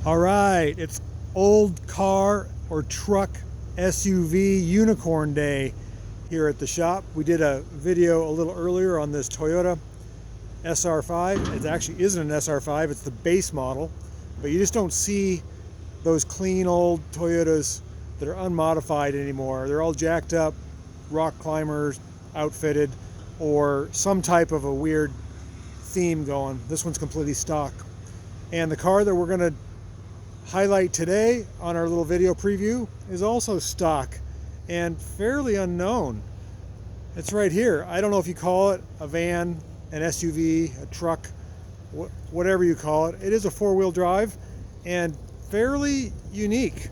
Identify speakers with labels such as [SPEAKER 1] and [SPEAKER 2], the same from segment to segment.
[SPEAKER 1] All right, it's old car or truck SUV unicorn day here at the shop. We did a video a little earlier on this Toyota SR5. It actually isn't an SR5, it's the base model, but you just don't see those clean old Toyotas that are unmodified anymore. They're all jacked up, rock climbers, outfitted, or some type of a weird theme going. This one's completely stock. And the car that we're going to highlight today on our little video preview is also stock and fairly unknown. It's right here. I don't know if you call it a van, an SUV, a truck, whatever you call it. It is a four-wheel drive and fairly unique.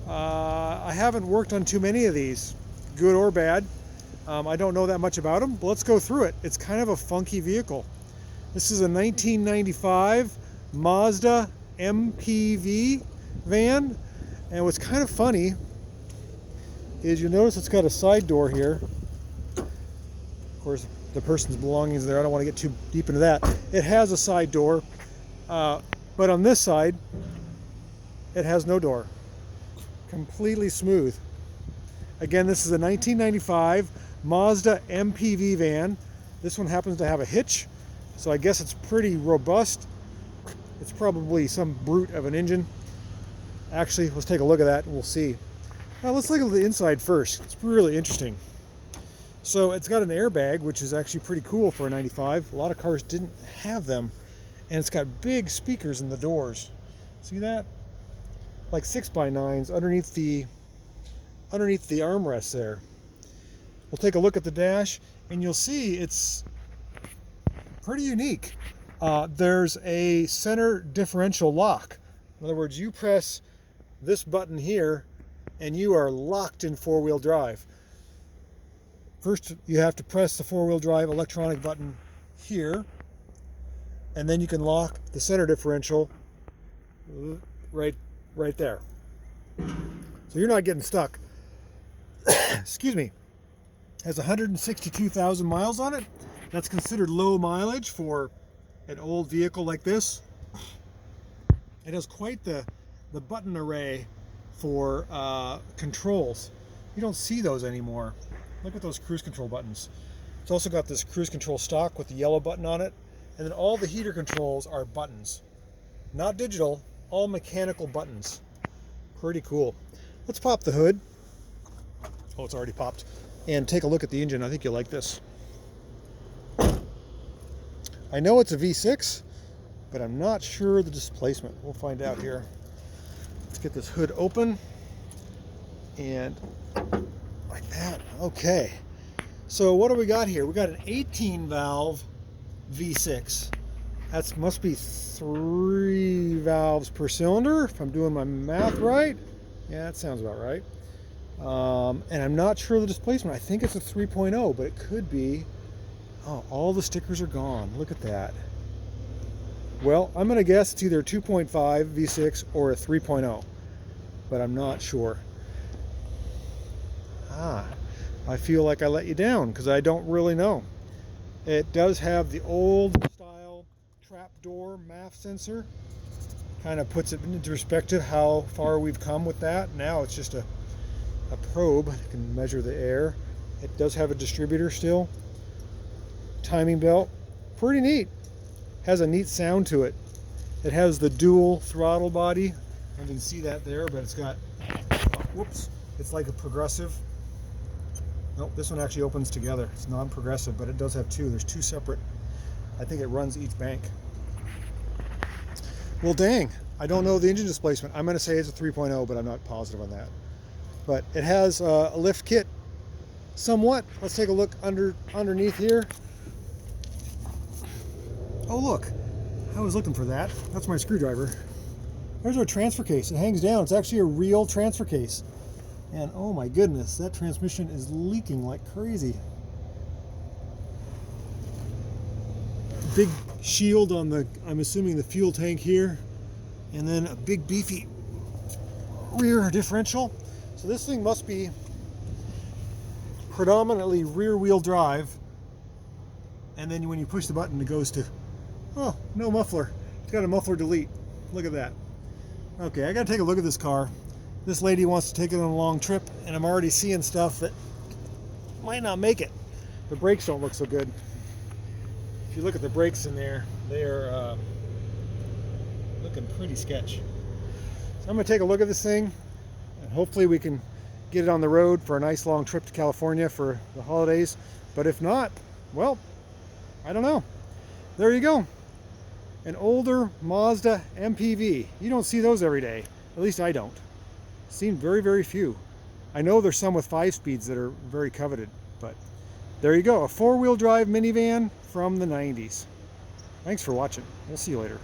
[SPEAKER 1] I haven't worked on too many of these, good or bad. I don't know that much about them, but let's go through it. It's kind of a funky vehicle. This is a 1995 Mazda Mpv van, and what's kind of funny is you'll notice it's got a side door here. Of course, the person's belongings there, I don't want to get too deep into that. It has a side door, but on this side it has no door. Completely smooth. Again, this is a 1995 Mazda Mpv van. This one happens to have a hitch, so I guess it's pretty robust. It's probably some brute of an engine. Actually, let's take a look at that and we'll see. Now let's look at the inside first. It's really interesting. So it's got an airbag, which is actually pretty cool for a 95. A lot of cars didn't have them. And it's got big speakers in the doors. See that? Like 6x9s underneath the armrest there. We'll take a look at the dash and you'll see it's pretty unique. There's a center differential lock. In other words, you press this button here and you are locked in four-wheel drive. First, you have to press the four-wheel drive electronic button here, and then you can lock the center differential right there. So you're not getting stuck. Excuse me. Has 162,000 miles on it. That's considered low mileage for an old vehicle like this. It has quite the button array for controls. You don't see those anymore. Look at those cruise control buttons. It's also got this cruise control stock with the yellow button on it, and then all the heater controls are buttons. Not digital, all mechanical buttons. Pretty cool. Let's pop the hood. Oh, it's already popped. And take a look at the engine. I think you'll like this. I know it's a V6, but I'm not sure the displacement. We'll find out here. Let's get this hood open. And like that. Okay. So what do we got here? We got an 18 valve V6. That must be 3 valves per cylinder, if I'm doing my math right. Yeah, that sounds about right. And I'm not sure the displacement. I think it's a 3.0, but it could be. Oh, all the stickers are gone. Look at that. Well, I'm going to guess it's either a 2.5 V6 or a 3.0, but I'm not sure. I feel like I let you down because I don't really know. It does have the old style trap door MAF sensor. Kind of puts it into perspective how far we've come with that. Now it's just a probe that can measure the air. It does have a distributor still. Timing belt, pretty neat. Has a neat sound to it. It has the dual throttle body. You can see that there, but it's got, whoops, it's like a progressive. Nope, this one actually opens together. It's non-progressive, but it does have two. There's two separate. I think it runs each bank. Well, dang, I don't know the engine displacement. I'm going to say it's a 3.0, but I'm not positive on that. But it has a lift kit somewhat. Let's take a look underneath here. Oh, look, I was looking for that. That's my screwdriver. There's our transfer case. It hangs down. It's actually a real transfer case. And oh my goodness, that transmission is leaking like crazy. Big shield on the, I'm assuming the fuel tank here. And then a big beefy rear differential. So this thing must be predominantly rear wheel drive. And then when you push the button, it goes to, oh, no muffler. It's got a muffler delete. Look at that. Okay, I gotta take a look at this car. This lady wants to take it on a long trip, and I'm already seeing stuff that might not make it. The brakes don't look so good. If you look at the brakes in there, they are looking pretty sketch. So I'm gonna take a look at this thing, and hopefully we can get it on the road for a nice long trip to California for the holidays. But if not, well, I don't know. There you go. An older Mazda Mpv. You don't see those every day. At least I don't. Seen very, very few. I know there's some with 5 speeds that are very coveted, but there you go. A 4-wheel drive minivan from the 90s. Thanks for watching. We'll see you later.